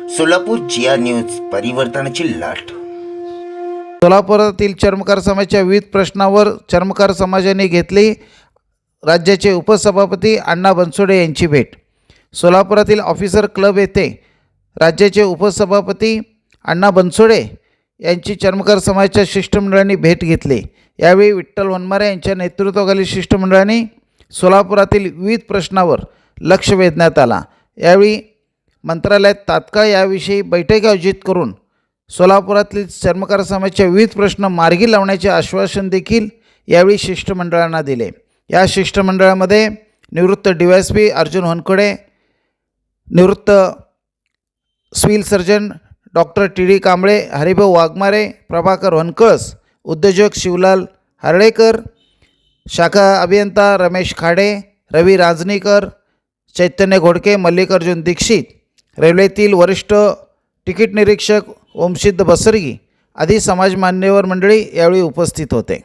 सोलापूर जिया news परिवर्तनाची लाट. सोलापुरातील चर्मकार समाजाच्या विविध प्रश्नावर चर्मकार समाजाने घेतली राज्याचे उपसभापती अण्णा बनसोडे यांची भेट. सोलापुरातील ऑफिसर क्लब येथे राज्याचे उपसभापती अण्णा बनसोडे यांची चर्मकार समाजाच्या शिष्टमंडळाने भेट घेतली. यावेळी विठ्ठल वनमारे यांच्या नेतृत्वाखालील शिष्टमंडळाने सोलापुरातील विविध प्रश्नावर लक्ष वेधण्यात आला. यावेळी मंत्रालयात तात्काळ याविषयी बैठक आयोजित करून सोलापुरातील चर्मकार समाजाच्या विविध प्रश्न मार्गी लावण्याचे आश्वासन देखील यावेळी शिष्टमंडळांना दिले. या शिष्टमंडळामध्ये निवृत्त DYSP अर्जुन होनकडे, निवृत्त civil surgeon doctor TD Kamble, Haribhau Waghmare, Prabhakar Wankalas, उद्योजक शिवलाल हर्डेकर, शाखा अभियंता रमेश खाडे, रवी रांजणीकर, चैतन्य घोडके, मल्लिकार्जुन दीक्षित, रेल्वेतील वरिष्ठ तिकीट निरीक्षक ओमसिद्ध बसरगी आदी समाज मान्यवर मंडळी यावेळी उपस्थित होते.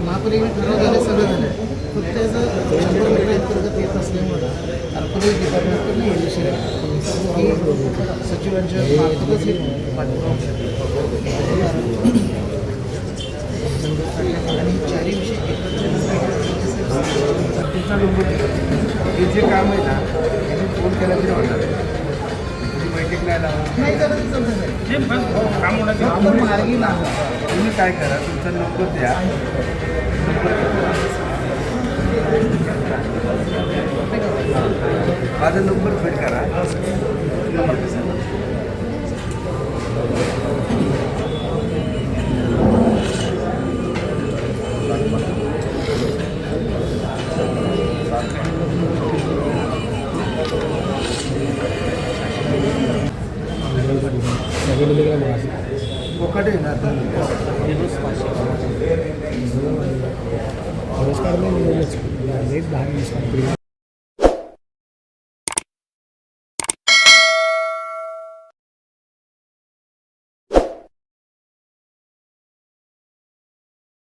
महापालिकेने ठरवलेलं सगळं झालं, फक्त त्याचं 100 मीटर अंतर्गत येत असल्यामुळं अर्कोलिक डिपार्टमेंटकडून येईल की सचिवांच्या मार्फतच हे पाठपुरावा शकतो. आणि चारही विषय हे जे काम आहे ना त्याची फोन केला तरी होणार आहे. बैठक नाही आपण मार्गी लागला. तुम्ही काय करा, तुमचा नंबर द्या, माझा नंबर फिट करा. बोकाटे ना पुरस्कार नाही मिळेलच. 10-20 पिढी